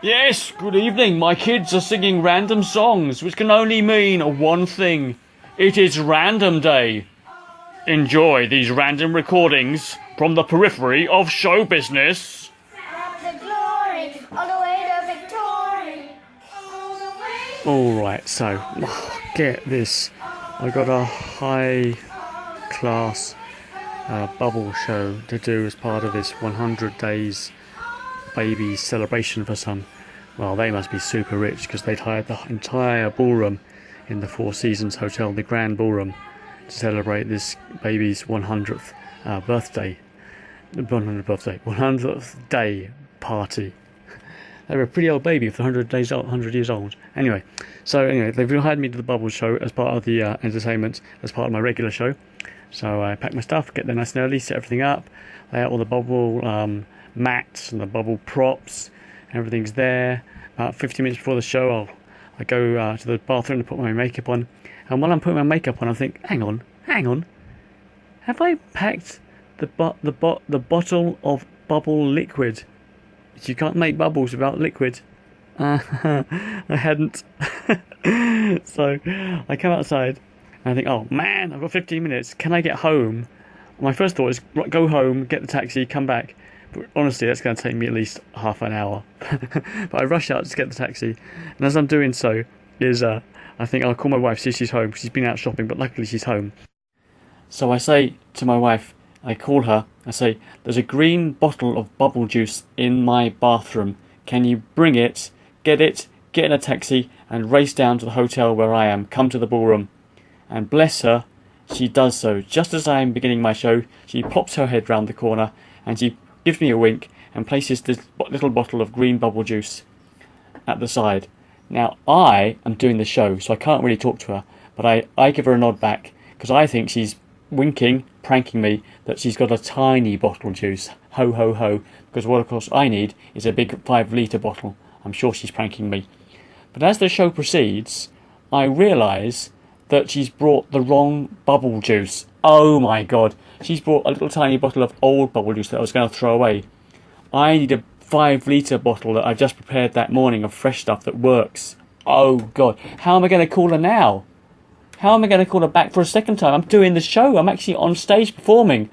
Yes, good evening. My kids are singing random songs, which can only mean one thing. It is Random Day. Enjoy these random recordings from the periphery of show business. The glory, all the way to victory. All the way. Alright, so, get this. I got a high class bubble show to do as part of this 100 days baby celebration for some. Well, they must be super rich because they'd hired the entire ballroom in the Four Seasons Hotel, the Grand Ballroom, to celebrate this baby's 100th birthday. 100th day party. They were a pretty old baby for 100 years old. Anyway, they've hired me to the bubble show as part of the entertainment, as part of my regular show. So I pack my stuff, get there nice and early, set everything up, lay out all the bubble mats and the bubble props. Everything's there. About 50 minutes before the show, I go to the bathroom to put my makeup on. And while I'm putting my makeup on, I think, hang on. Have I packed the bottle of bubble liquid? You can't make bubbles without liquid. I hadn't. So I come outside and I think, oh man, I've got 15 minutes. Can I get home? My first thought is go home, get the taxi, come back. But honestly, that's going to take me at least half an hour. But I rush out to get the taxi. And as I'm doing so, I think I'll call my wife, see if she's home. She's been out shopping, but luckily she's home. So I say to my wife, I call her, I say, there's a green bottle of bubble juice in my bathroom. Can you bring it, get in a taxi, and race down to the hotel where I am, come to the ballroom. And bless her, she does so. Just as I am beginning my show, she pops her head round the corner, and she gives me a wink, and places this little bottle of green bubble juice at the side. Now, I am doing the show, so I can't really talk to her, but I give her a nod back, because I think she's winking, pranking me, that she's got a tiny bottle of juice. Ho, ho, ho. Because what, of course, I need is a big 5-litre bottle. I'm sure she's pranking me. But as the show proceeds, I realise that she's brought the wrong bubble juice. Oh my god. She's brought a little tiny bottle of old bubble juice that I was going to throw away. I need a 5-litre bottle that I've just prepared that morning of fresh stuff that works. Oh god. How am I going to call her now? How am I going to call her back for a second time? I'm doing the show. I'm actually on stage performing.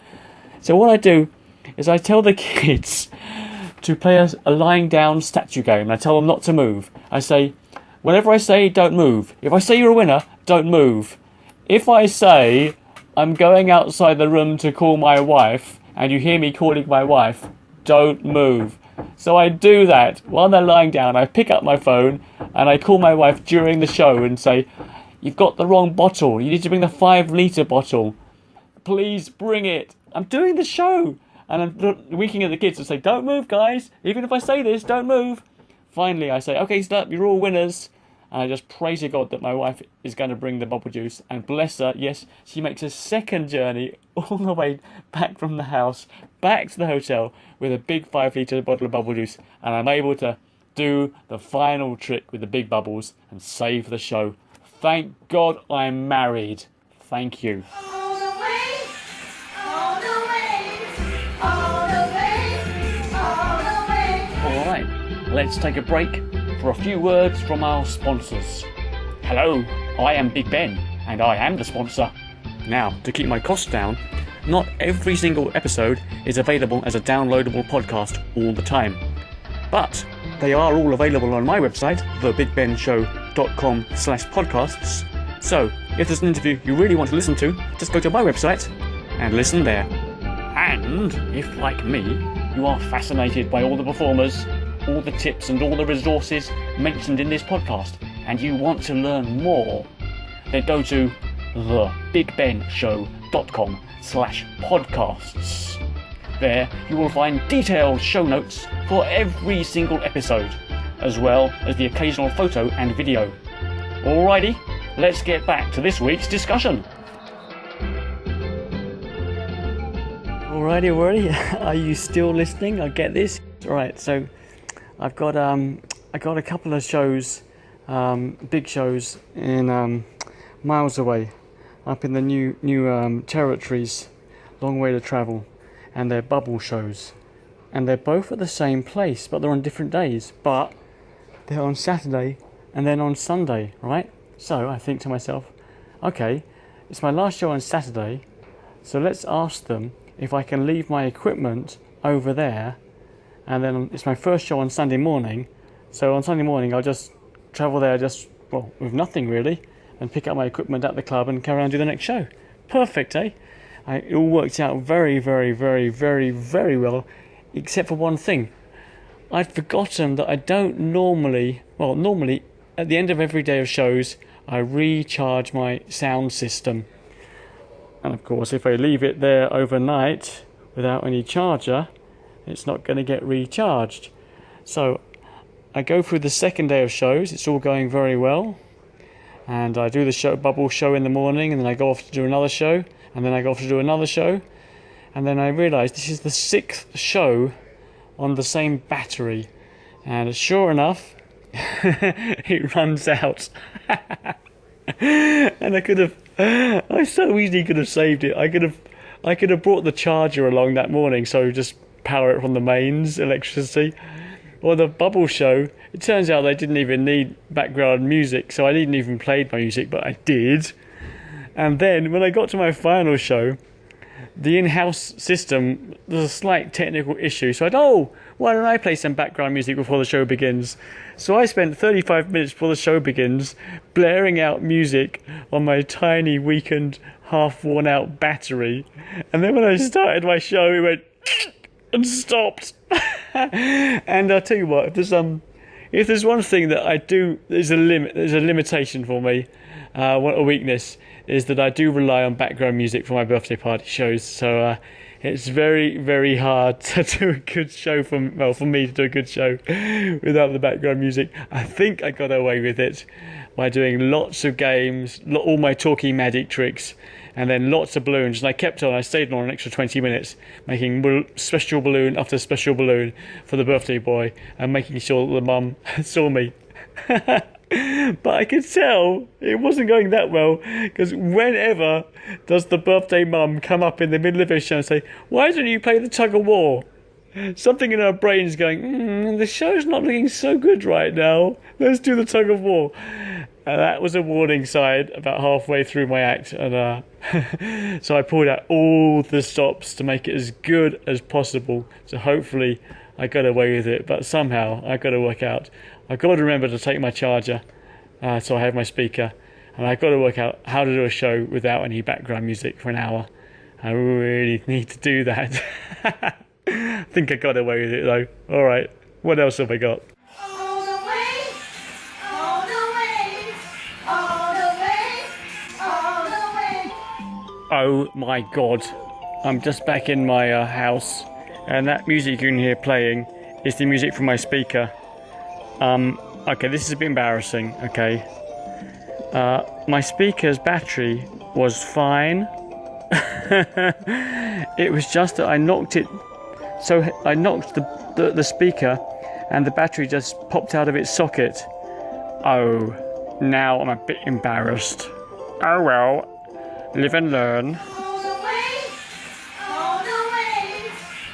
So what I do is I tell the kids to play a lying down statue game. I tell them not to move. I say, whenever I say don't move, if I say you're a winner, don't move. If I say I'm going outside the room to call my wife and you hear me calling my wife, don't move. So I do that. While they're lying down, I pick up my phone and I call my wife during the show and say, you've got the wrong bottle. You need to bring the 5-litre bottle. Please bring it. I'm doing the show. And I'm winking at the kids and say, don't move, guys. Even if I say this, don't move. Finally, I say, okay, stop. You're all winners. And I just pray to God that my wife is going to bring the bubble juice. And bless her, yes, she makes a second journey all the way back from the house, back to the hotel with a big 5-litre bottle of bubble juice. And I'm able to do the final trick with the big bubbles and save the show. Thank God I'm married. Thank you. All the way, all the way, all the way, all the way. Alright, let's take a break for a few words from our sponsors. Hello, I am Big Ben, and I am the sponsor. Now, to keep my costs down, not every single episode is available as a downloadable podcast all the time. But they are all available on my website, thebigbenshow.com/podcasts. So, if there's an interview you really want to listen to, just go to my website and listen there. And if, like me, you are fascinated by all the performers, all the tips and all the resources mentioned in this podcast, and you want to learn more, then go to thebigbenshow.com/podcasts. There you will find detailed show notes for every single episode, as well as the occasional photo and video. Alrighty, let's get back to this week's discussion. Alrighty, are you still listening? I get this. Alright, so I got a couple of shows, big shows in miles away, up in the new territories, long way to travel. And they're bubble shows, and they're both at the same place, but they're on different days. But they're on Saturday and then on Sunday, right? So I think to myself, okay, it's my last show on Saturday, so let's ask them if I can leave my equipment over there, and then it's my first show on Sunday morning, so on Sunday morning I'll just travel there with nothing really, and pick up my equipment at the club and carry on to the next show. Perfect, eh? It all worked out very, very, very, very, very well, except for one thing. I'd forgotten that I don't normally at the end of every day of shows, I recharge my sound system. And of course, if I leave it there overnight without any charger, it's not going to get recharged. So I go through the second day of shows, it's all going very well. And I do the bubble show in the morning, and then I go off to do another show, and then I go off to do another show. And then I realise this is the 6th show on the same battery. And sure enough, it runs out. And I so easily could have saved it. I could have brought the charger along that morning, so just power it from the mains electricity. Or the bubble show, it turns out they didn't even need background music, so I didn't even play my music, but I did. And then when I got to my final show, the in-house system, there's a slight technical issue, so why don't I play some background music before the show begins? So I spent 35 minutes before the show begins blaring out music on my tiny, weakened, half-worn-out battery. And then when I started my show, it went and stopped. And I'll tell you what, if there's one thing that I do, there's a limitation for me, a weakness, is that I do rely on background music for my birthday party shows. So it's very, very hard to do a good show for me to do a good show without the background music. I think I got away with it by doing lots of games, all my talking magic tricks, and then lots of balloons. And I stayed on an extra 20 minutes, making special balloon after special balloon for the birthday boy, and making sure that the mum saw me. But I could tell it wasn't going that well, because whenever does the birthday mum come up in the middle of her show and say, "Why don't you play the tug of war?" Something in her brain's going, the show's not looking so good right now. Let's do the tug of war. And that was a warning sign about halfway through my act. And so I pulled out all the stops to make it as good as possible. So hopefully I got away with it. But somehow I got to work out. I've got to remember to take my charger. So I have my speaker. And I've got to work out how to do a show without any background music for an hour. I really need to do that. I think I got away with it though. Alright, what else have I got? All the way, all the way, all the way, all the way. Oh my god. I'm just back in my house, and that music you can hear playing is the music from my speaker. Okay, this is a bit embarrassing, okay. My speaker's battery was fine. It was just that I knocked it. So I knocked the speaker, and the battery just popped out of its socket. Oh, now I'm a bit embarrassed. Oh well, live and learn. All the way, all the way,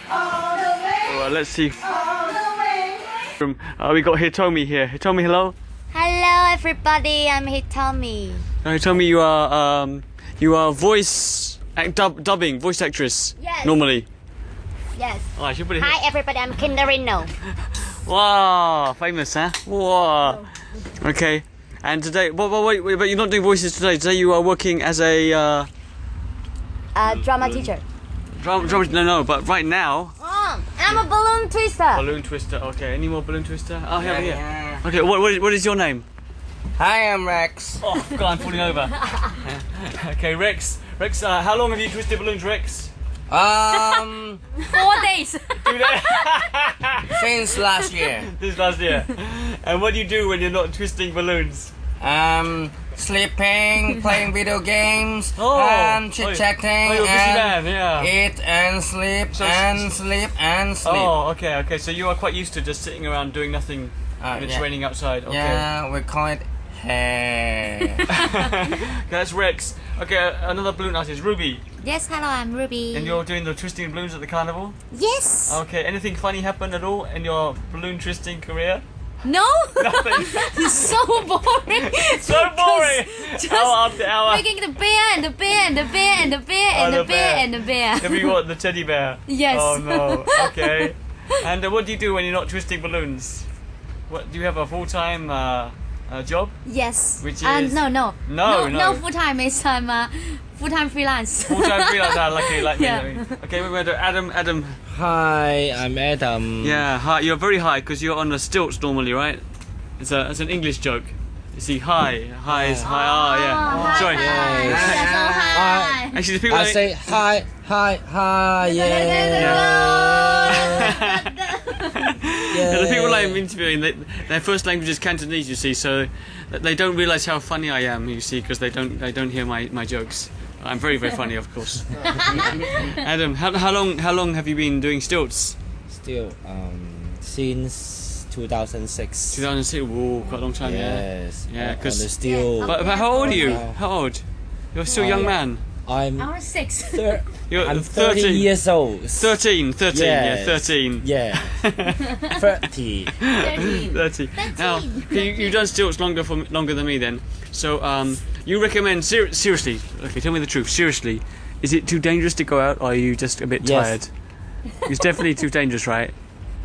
all the way, Alright, let's see. all the way. We got Hitomi here. Hitomi, hello. Hello everybody, I'm Hitomi. Hitomi, you are voice actress. Yes. Normally. Yes. Oh, I should put it here. Hi everybody, I'm Kinderino. Wow, famous, huh? Wow. Okay. And today, wait, but you're not doing voices today. Today you are working as a Drama teacher. drama. No, but right now. I'm a balloon twister. Balloon twister. Okay. Any more balloon twister? Oh, here. Okay. What is your name? Hi, I'm Rex. Oh God, I'm falling over. Okay, Rex. Rex, how long have you twisted balloons, Rex? 4 days. Since last year. This last year. And what do you do when you're not twisting balloons? Sleeping, playing video games, Oh. and chit-chatting, Oh, you're a busy man, and yeah. eat and sleep, So- and sleep, and sleep. Oh, okay. So you are quite used to just sitting around doing nothing when it's yeah. raining outside. Okay. Yeah, we call it hair. Okay, that's Rex. Okay, another balloon artist, Ruby. Yes, hello, I'm Ruby. And you're doing the twisting balloons at the carnival? Yes. Okay, anything funny happen at all in your balloon twisting career? No. Nothing. It's so boring. So boring. Just Hour after hour. making the bear and the bear and the bear and the bear and Oh, the the bear bear. and the bear. Have you got the teddy bear? Yes. Oh no. Okay. And what do you do when you're not twisting balloons? What do you have a full-time job? Yes. Which No, is- no. No, No no. full time. It's full-time freelance. Full-time freelance, lucky like Yeah. me. Okay, we're going to Adam. Adam. Hi, I'm Adam. Yeah, hi. You're very high because you're on the stilts normally, right? It's an English joke. You see, hi is high. Oh, yeah. Sorry. Hi. Actually, the people. I say hi, Yeah, the people I'm interviewing, their first language is Cantonese, you see, so they don't realise how funny I am, you see, because they don't hear my jokes. I'm very, very funny, of course. Adam, how long have you been doing stilts? Still, since 2006. 2006. Whoa, quite a long time. Yes. Yeah, on 'cause- the still. But how old are you? Wow. How old? You're still a young man. I'm I was 6. You're I'm 30 years old. 13, Yes. yeah, 13. Yeah. 30. 30. Now, you've done stilts longer than me then. So, you recommend seriously? Okay, tell me the truth. Seriously, is it too dangerous to go out, or are you just a bit Yes. tired? It's definitely too dangerous, right?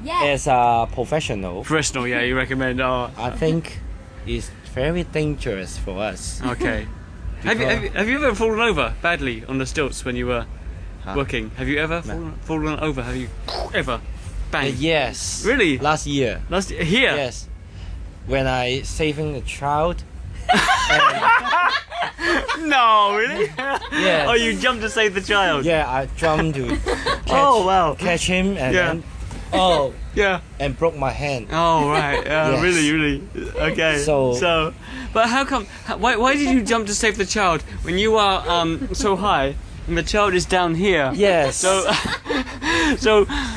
Yeah. As a professional, Professional, yeah. You recommend? Oh, I think it's very dangerous for us. okay. Have you ever fallen over badly on the stilts when you were working? Have you ever fallen over? Have you ever? Bang. Yes. Really? Last year. Last here. Yes. When I saving a child. No, really? Yes. Oh, you jumped to save the child. Yeah, I jumped to catch, Oh wow. catch him and Yeah. then Yeah. and broke my hand. Oh right. Yes. Really. Okay. So- but how come? Why did you jump to save the child when you are so high and the child is down here? Yes.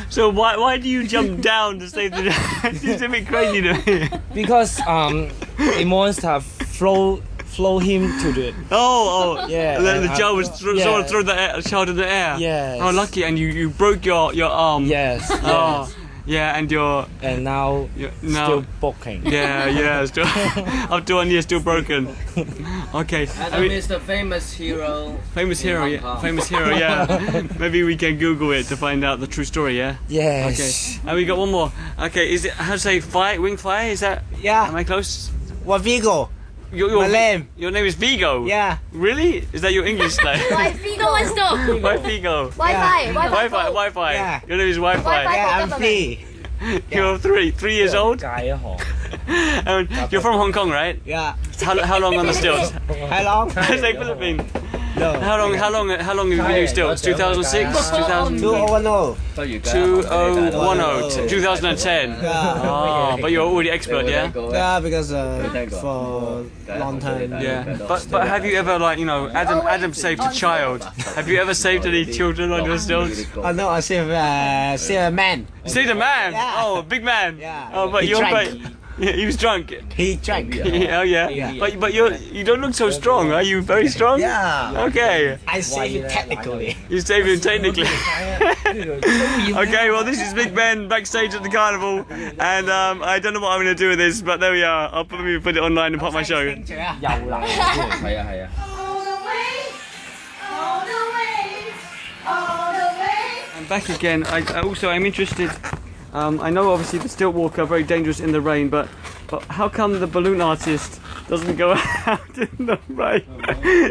So why do you jump down to save the child? It's just a bit crazy to me. Because a monster flow him to the Oh. Yeah, And then and the child was yeah. throw the child in the air. Yes. Oh, lucky, and you broke your arm. yes. Oh. Yes. Yeah, and And now now. still broken. Yeah, still after 1 year still broken. Okay, Adam is the famous hero. famous hero, Hong yeah, Kong. famous hero, yeah. Maybe we can Google it to find out the true story, yeah. Yes. Okay, and we got one more. Okay, is it how to say wing fly? Is that? Yeah. Am I close? What Vigo? Your My name. Your name is Vigo. Yeah. Really? Is that your English name? Why Vigo? Wi-Fi. Wi-Fi. Yeah. Your name is Wi-Fi. Wi-Fi. Yeah, I'm free. You're 3 years old. Yeah. You're from Hong Kong, right? How long on the stilts? How long? Say Philippines. No. How long have you been doing stilts? 2006, 2010. 2010, 2010. Oh, but you're already expert, yeah. Yeah, because for long time. Yeah. But have you ever Adam saved a child? Have you ever saved any children on your stilts? Oh no, I see a man. You saved a man. Yeah. Oh, a big man. Yeah. Oh, but He you're drank. quite. Yeah, he was drunk. He drank. Oh yeah. Yeah. But you don't look so strong. Are you very strong? Yeah. Okay. I see it technically. You saved him technically. Okay, well this is Big Ben backstage at the carnival, and I don't know what I'm going to do with this, but there we are. I'll probably put it online and put my show. 又嚟。係啊係啊。 All the way, all the way, all the way. I'm back again. I'm interested. I know obviously the stilt walker are very dangerous in the rain, but how come the balloon artist doesn't go out in the rain?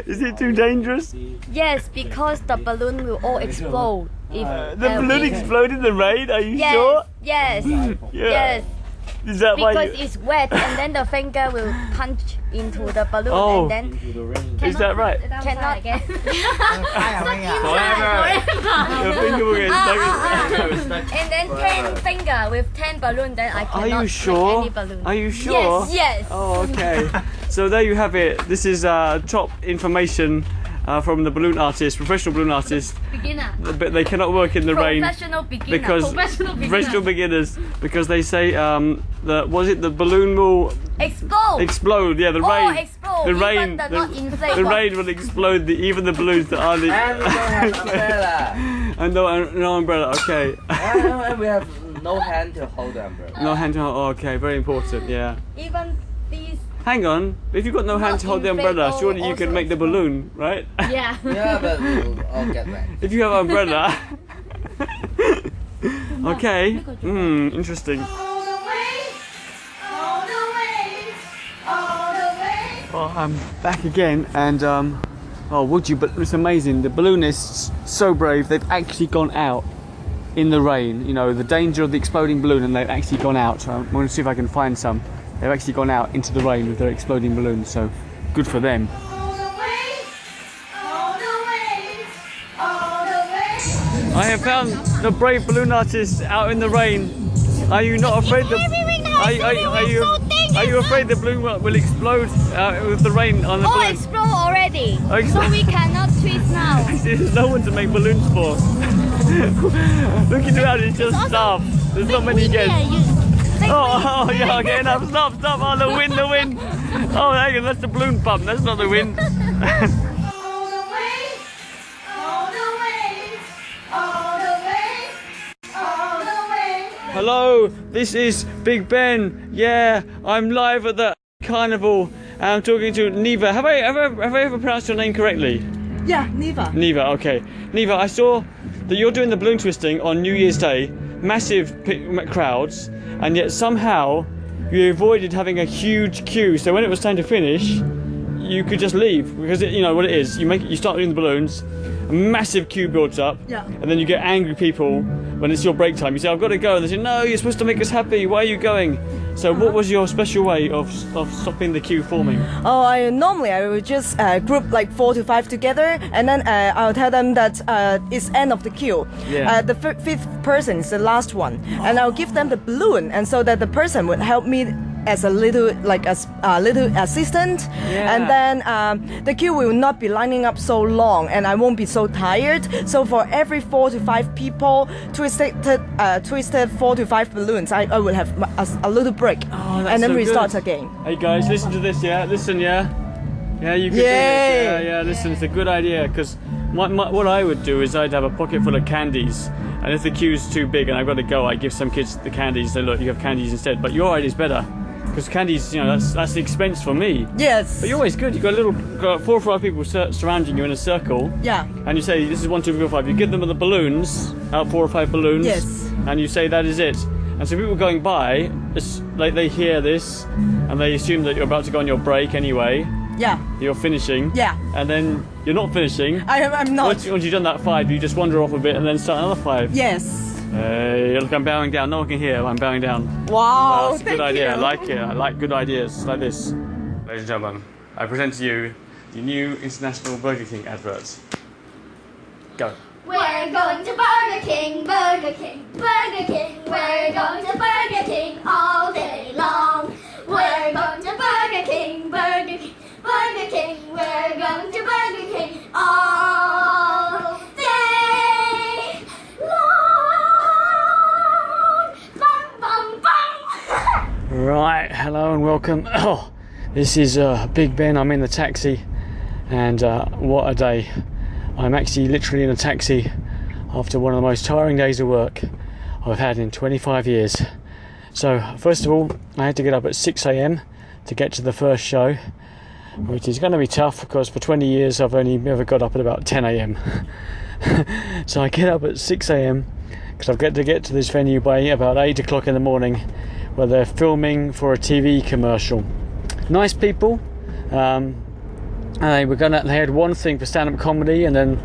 Is it too dangerous? Yes, because the balloon will all explode. If The balloon exploded in the rain? Are you Yes, sure? yes, Yeah. yes. Is that why? Because it's wet, and then the finger will punch into the balloon, Oh. and then Is that right? cannot again. Your finger will get stuck. And then 10 finger with 10 balloon, then I Are cannot you make sure? any balloon. Are you sure? Yes, yes. Oh, okay. So there you have it. This is top information from the balloon artist, professional balloon artist. Beginner. But they cannot work in the rain Professional beginner. because Professional beginners, because they say the balloon will Explode. explode. Yeah, the Oh, rain. explode. The Even rain. the not inflatable. The rain will explode even the balloons that aren't. And we don't have umbrella. And no umbrella. Okay. And we have no hand to hold the umbrella. No hand to hold. Oh, okay, very important. Yeah. Even these. Hang on. If you've got no hand to hold the umbrella, surely you can make the balloon, right? Yeah. Yeah, but I'll get that. If you have an umbrella. Okay. Interesting. All the way, all the way, all the way. Well, I'm back again, and oh, would you? But it's amazing. The balloonists, so brave. They've actually gone out in the rain. You know, the danger of the exploding balloon, and they've actually gone out. So I'm going to see if I can find some. They've actually gone out into the rain with their exploding balloons. So good for them. All the way, all the way, all the way. I have found the brave balloon artists out in the rain. Are you not afraid? Are you afraid the balloon will explode with the rain on the Oh, balloon? explode already. Oh, So we cannot twist now. There's no one to make balloons for. Looking around, it's just staff. There's not many guests. Oh, yeah, okay, enough. Stop. Oh, the wind. Oh, hang on, that's the balloon pump. That's not the wind. All the way, all the way, all the way, all the way. Hello, this is Big Ben. Yeah, I'm live at the carnival. And I'm talking to Neva. Have I ever pronounced your name correctly? Yeah, Neva. Neva, okay. Neva, I saw that you're doing the balloon twisting on New Year's Day. Massive crowds. And yet somehow you avoided having a huge queue. So when it was time to finish, you could just leave, because you know what it is. You start doing the balloons, a massive queue builds up, Yeah. and then you get angry people when it's your break time. You say, "I've got to go," and they say, "No, you're supposed to make us happy. Why are you going?" So what was your special way of stopping the queue forming? Oh, I would just group like 4 to 5 together, and then I'll tell them that it's end of the queue. Yeah. The fifth person is the last one, and I'll give them the balloon, and so that the person would help me as a little little assistant, Yeah. and then the queue will not be lining up so long, and I won't be so tired. So for every 4 to 5 people twisted 4 to 5 balloons, I will have a little break, Oh, that's and then so we good. start again. Hey guys, listen to this, yeah? Listen, yeah? Yeah, you can do Yay! this. Yeah, listen, it's a good idea, because what I would do is I'd have a pocket full of candies, and if the queue's too big and I've got to go, I give some kids the candies, say, look, you have candies instead. But your idea's better, because candies, you know, that's the expense for me. Yes. But you're always good. You've got 4 or 5 people surrounding you in a circle. Yeah. And you say, this is 1, 2, 3, 4, 5. You give them the balloons, out 4 or 5 balloons. Yes. And you say, that is it. And so people going by, it's like they hear this, and they assume that you're about to go on your break anyway. Yeah. You're finishing. Yeah. And then you're not finishing. I'm not. Once you've done that 5, you just wander off a bit and then start another 5. Yes. Hey, look, I'm bowing down. No one can hear. I'm bowing down. Wow. That's a good idea. I like it. I like good ideas like this. Ladies and gentlemen, I present to you the new International Burger King adverts. Go. We're going to Burger King, Burger King, Burger King. We're going to Burger King all day long. We're going to Burger King, Burger King, Burger King. We're going to Burger King all day long. Bum, bum, bum. Right, hello and welcome. Oh, this is Big Ben. I'm in the taxi, and what a day. I'm actually literally in a taxi after one of the most tiring days of work I've had in 25 years. So, first of all, I had to get up at 6 a.m. to get to the first show, which is going to be tough because for 20 years I've only ever got up at about 10 a.m. So I get up at 6 a.m. because I've got to get to this venue by about 8 o'clock in the morning, where they're filming for a TV commercial. Nice people. They had one thing for stand-up comedy, and then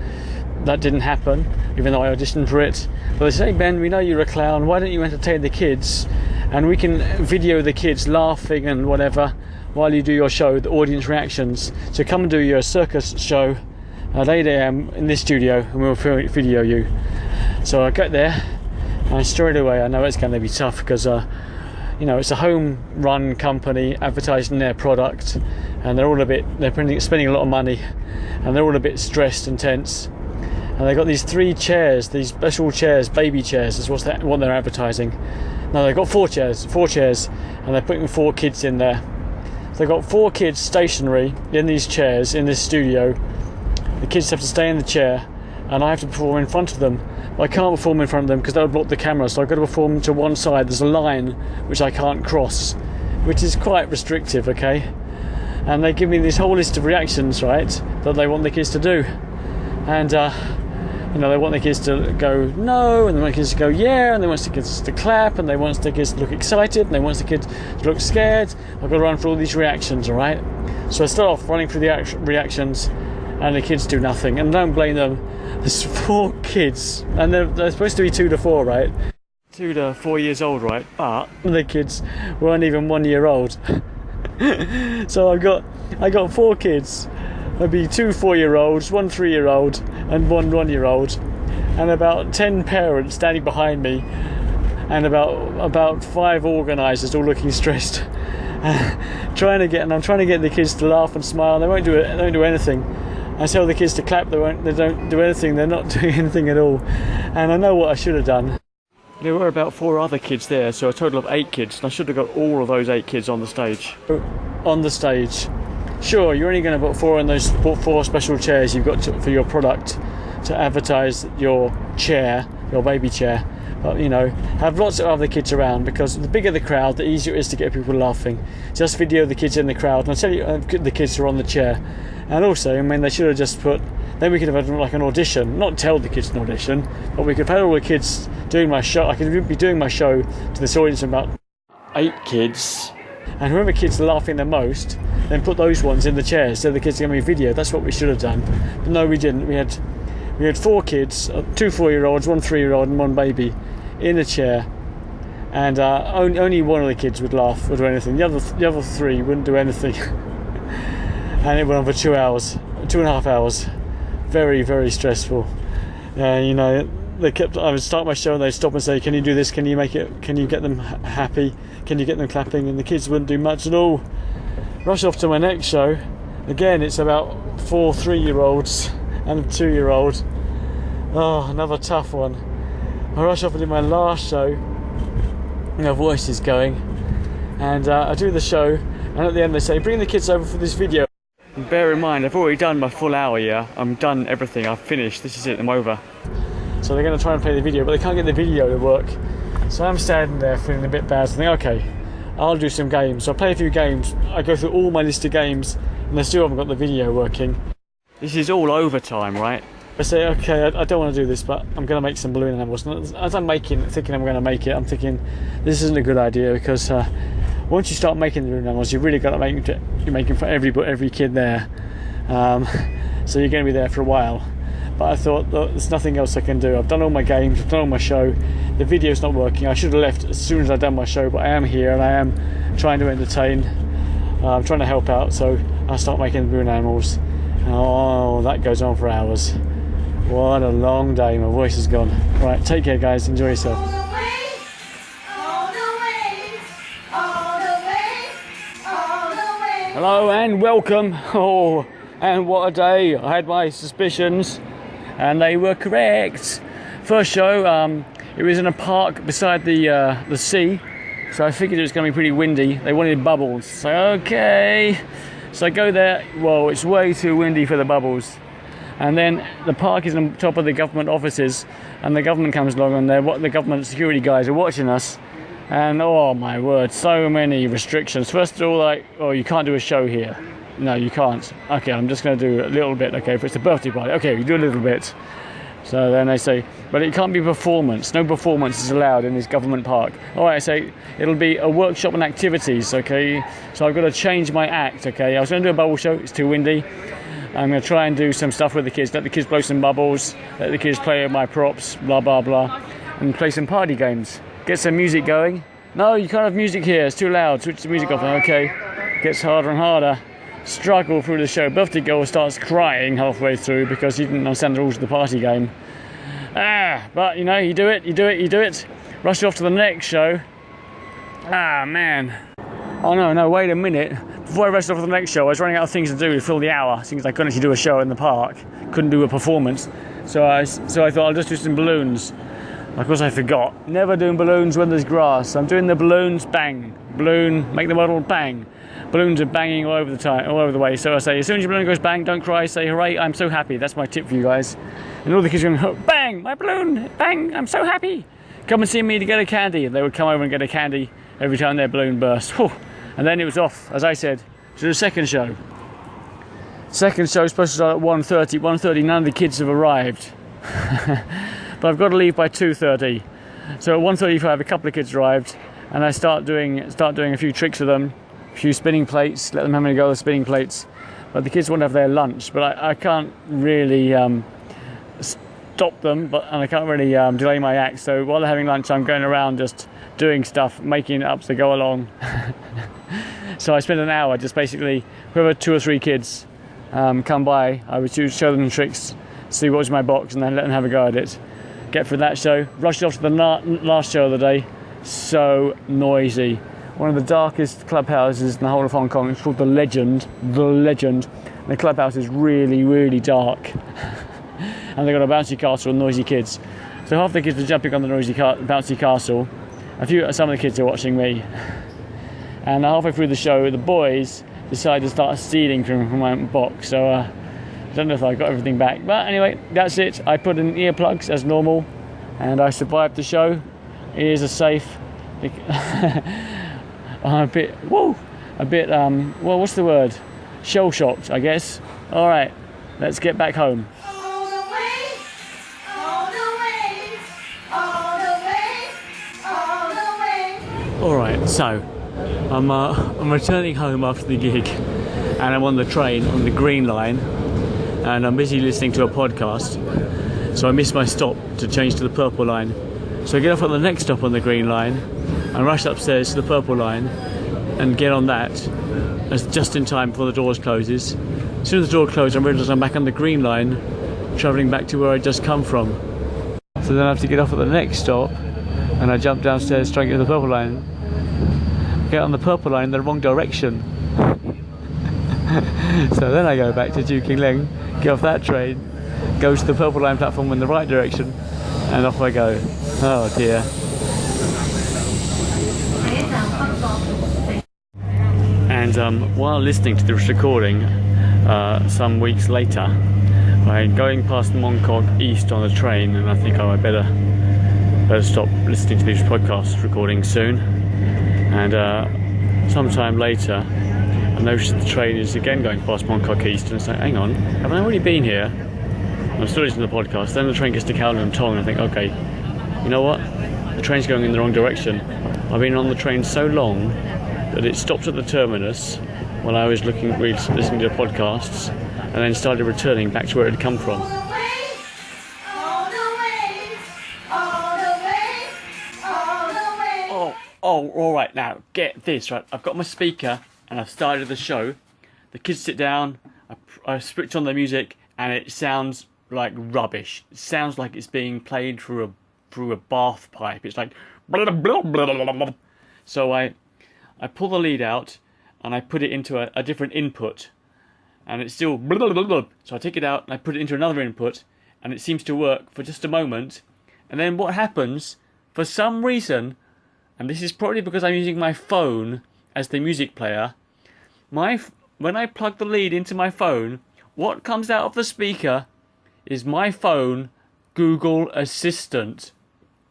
that didn't happen, even though I auditioned for it. But they say, Ben, we know you're a clown, why don't you entertain the kids, and we can video the kids laughing and whatever while you do your show, the audience reactions. So come and do your circus show at 8 a.m. in this studio, and we'll video you. So I get there, and straight away I know it's going to be tough, because you know, it's a home-run company advertising their product, and they're spending a lot of money, and they're all a bit stressed and tense. And they've got these 3 chairs, these special chairs, baby chairs, is what they're advertising. No, they've got 4 chairs, and they're putting 4 kids in there. So they've got 4 kids stationary in these chairs in this studio. The kids have to stay in the chair, and I have to perform in front of them. But I can't perform in front of them because that would block the camera, so I've got to perform to one side. There's a line which I can't cross, which is quite restrictive, okay? And they give me this whole list of reactions, right, that they want the kids to do. And, you know, they want the kids to go no, and they want the kids to go yeah, and they want the kids to clap, and they want the kids to look excited, and they want the kids to look scared. I've got to run through all these reactions, all right? So I start off running through the reactions, and the kids do nothing. And don't blame them. There's 4 kids, and they're supposed to be 2 to 4, right? 2 to 4 years old, right? But the kids weren't even 1 year old. So I got 4 kids. There'd be 2 4-year-olds, 1 3-year-old, and 1 1-year-old, and about 10 parents standing behind me, and about 5 organisers all looking stressed, I'm trying to get the kids to laugh and smile. They won't do it. They don't do anything. I tell the kids to clap. They don't do anything. They're not doing anything at all. And I know what I should have done. There were about 4 other kids there, so a total of 8 kids. And I should have got all of those 8 kids on the stage. On the stage. Sure, you're only going to put 4 in those 4 special chairs you've got for your product to advertise your chair, your baby chair. But, you know, have lots of other kids around, because the bigger the crowd, the easier it is to get people laughing. Just video the kids in the crowd, and I'll tell you, the kids are on the chair. And also, I mean, they should have just put, then we could have had like an audition, not tell the kids an audition, but we could have had all the kids doing my show. I could be doing my show to this audience of about 8 kids, and whoever kids are laughing the most, then put those ones in the chairs so the kids can be video. That's what we should have done. But no, we didn't. We had 4 kids, 2 4-year-olds, 1 3-year-old, and 1 baby in a chair, and only one of the kids would laugh or do anything. The other 3 wouldn't do anything. And it went on for 2 hours, 2.5 hours. Very, very stressful. You know, I would start my show and they'd stop and say, "Can you do this? Can you make it? Can you get them happy? Can you get them clapping?" And the kids wouldn't do much at all. Rush off to my next show. Again, it's about 4 3-year-olds and a 2-year-old. Oh, another tough one. I rush off and do my last show. My voice is going, and I do the show. And at the end, they say, "Bring the kids over for this video." And bear in mind, I've already done my full hour. Yeah, I'm done everything. I've finished. This is it. I'm over. So they're going to try and play the video, but they can't get the video to work. So I'm standing there feeling a bit bad. So I think, okay, I'll do some games. So I play a few games. I go through all my list of games, and they still haven't got the video working. This is all overtime, right? I say, okay, I don't want to do this, but I'm going to make some balloon animals. And as I'm thinking I'm going to make it, I'm thinking this isn't a good idea, because once you start making the balloon animals, you've really got to make it. You're making for every kid there, so you're going to be there for a while. But I thought, look, there's nothing else I can do. I've done all my games, I've done all my show. The video's not working. I should have left as soon as I'd done my show, but I am here and I am trying to entertain. I'm trying to help out, so I start making the balloon animals. Oh, that goes on for hours. What a long day. My voice is gone. Right, take care, guys. Enjoy yourself. Hello and welcome. Oh, and what a day. I had my suspicions and they were correct. First show, it was in a park beside the sea, so I figured it was going to be pretty windy. They wanted bubbles, so okay. So I go there, well, it's way too windy for the bubbles. And then the park is on top of the government offices, and the government comes along, and the government security guys are watching us. And oh my word, so many restrictions. First of all, like, oh, you can't do a show here. No, you can't. Okay, I'm just going to do a little bit. Okay, if it's a birthday party, okay, you do a little bit. So then they say, but it can't be performance. No performance is allowed in this government park. All right, I say, it'll be a workshop and activities, okay? So I've got to change my act, okay? I was going to do a bubble show, it's too windy. I'm going to try and do some stuff with the kids, let the kids blow some bubbles, let the kids play with my props, blah, blah, blah, and play some party games. Get some music going. No, you can't have music here, it's too loud. Switch the music off, okay. Gets harder and harder. Struggle through the show. Birthday girl starts crying halfway through because he didn't understand the rules of the party game. But you know, you do it. Rush off to the next show. Man. Oh no, wait a minute. Before I rushed off to the next show, I was running out of things to do to fill the hour, since I couldn't actually do a show in the park. Couldn't do a performance. So I thought I'll just do some balloons. Of course I forgot. Never doing balloons when there's grass. I'm doing the balloons, bang. Balloon, make the model, bang. balloons are banging all over the way. So I say, as soon as your balloon goes bang, don't cry, say hooray, I'm so happy. That's my tip for you guys. And all the kids are going, bang, my balloon, bang, I'm so happy. Come and see me to get a candy. And they would come over and get a candy every time their balloon burst. Whew. And then it was off, as I said, to the second show. Second show is supposed to start at 1:30. 1:30, none of the kids have arrived. But I've got to leave by 2:30. So at 1:35, a couple of kids arrived, and I start doing a few tricks with them, a few spinning plates, let them have a go with spinning plates. But the kids want to have their lunch, but I can't really stop them, and I can't really delay my act. So while they're having lunch, I'm going around just doing stuff, making it up as they go along. So I spent an hour just basically, whoever 2 or 3 kids come by, I would show them the tricks, see what was in my box, and then let them have a go at it. Get through that show, rushed off to the last show of the day. So noisy. One of the darkest clubhouses in the whole of Hong Kong. It's called The Legend. The Legend. And the clubhouse is really, really dark. And they've got a bouncy castle and noisy kids. So half the kids are jumping on the noisy bouncy castle. Some of the kids are watching me. And halfway through the show, the boys decided to start stealing from my box. So I don't know if I got everything back. But anyway, that's it. I put in earplugs as normal, and I survived the show. Ears are safe. I'm a bit, well, what's the word? Shell-shocked, I guess. All right, let's get back home. All the way, all the way, all the way, all the way. All right, so I'm returning home after the gig, and I'm on the train on the Green Line, and I'm busy listening to a podcast. So I missed my stop to change to the Purple Line. So I get off at the next stop on the Green Line and rush upstairs to the Purple Line and get on that just in time before the doors closes. As soon as the door closes, I realise I'm back on the Green Line, travelling back to where I just come from. So then I have to get off at the next stop, and I jump downstairs trying to get to the Purple Line. Get on the Purple Line in the wrong direction. So then I go back to Juking Leng, get off that train, go to the Purple Line platform in the right direction, and off I go. Oh dear. And while listening to this recording, some weeks later, I'm going past Mongkok East on the train, and I think, I better stop listening to these podcast recordings soon. And sometime later, I noticed the train is again going past Mongkok East, and it's like, hang on, have I already been here? I'm still listening to the podcast. Then the train gets to Kowloon Tong, and I think, okay, you know what? The train's going in the wrong direction. I've been on the train so long that it stopped at the terminus while I was listening to the podcasts, and then started returning back to where it had come from. All the way, all the way, all the way. Oh, all right, now, get this, right? I've got my speaker, and I've started the show. The kids sit down, I switch on the music, and it sounds like rubbish. It sounds like it's being played through a bath pipe. It's like blah, blah, blah, blah, blah. So I pull the lead out and I put it into a different input, and it's still blah, blah, blah, blah. So I take it out and I put it into another input, and it seems to work for just a moment. And then what happens, for some reason, and this is probably because I'm using my phone as the music player, when I plug the lead into my phone, what comes out of the speaker is my phone Google Assistant.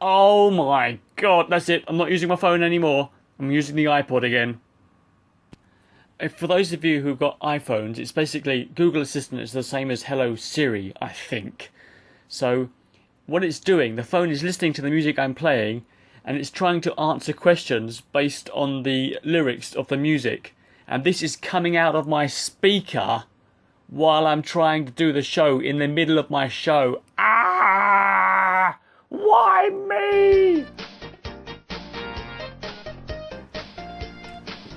Oh my god, that's it. I'm not using my phone anymore. I'm using the iPod again. For those of you who've got iPhones, it's basically Google Assistant is the same as Hello Siri, I think. So what it's doing, the phone is listening to the music I'm playing, and it's trying to answer questions based on the lyrics of the music. And this is coming out of my speaker while I'm trying to do the show, in the middle of my show. Ah! Why me?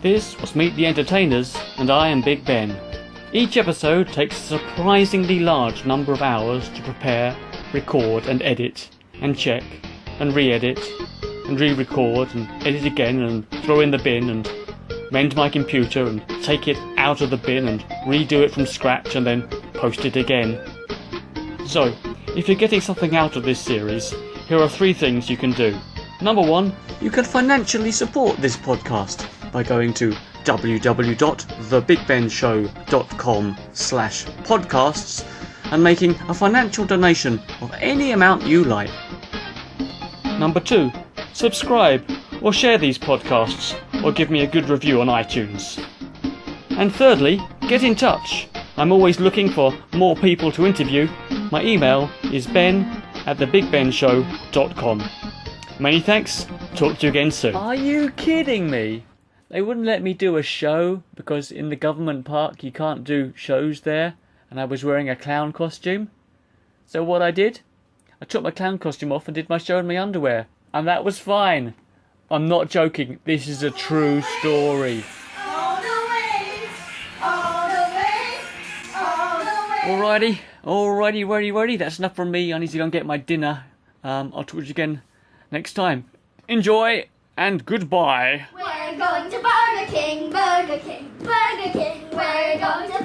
This was Meet the Entertainers, and I am Big Ben. Each episode takes a surprisingly large number of hours to prepare, record and edit, and check, and re-edit, and re-record, and edit again, and throw in the bin, and mend my computer, and take it out of the bin, and redo it from scratch, and then post it again. So, if you're getting something out of this series, here are 3 things you can do. Number 1, you can financially support this podcast by going to www.thebigbenshow.com/podcasts and making a financial donation of any amount you like. Number 2, subscribe or share these podcasts or give me a good review on iTunes. And thirdly, get in touch. I'm always looking for more people to interview. My email is ben@thebigbenshow.com. Many thanks. Talk to you again soon. Are you kidding me? They wouldn't let me do a show because in the government park you can't do shows there, and I was wearing a clown costume. So what I did? I took my clown costume off and did my show in my underwear, and that was fine. I'm not joking. This is a true story. Alrighty, ready. That's enough from me. I need to go and get my dinner. I'll talk to you again next time. Enjoy and goodbye. We're going to Burger King, Burger King, Burger King. We're going to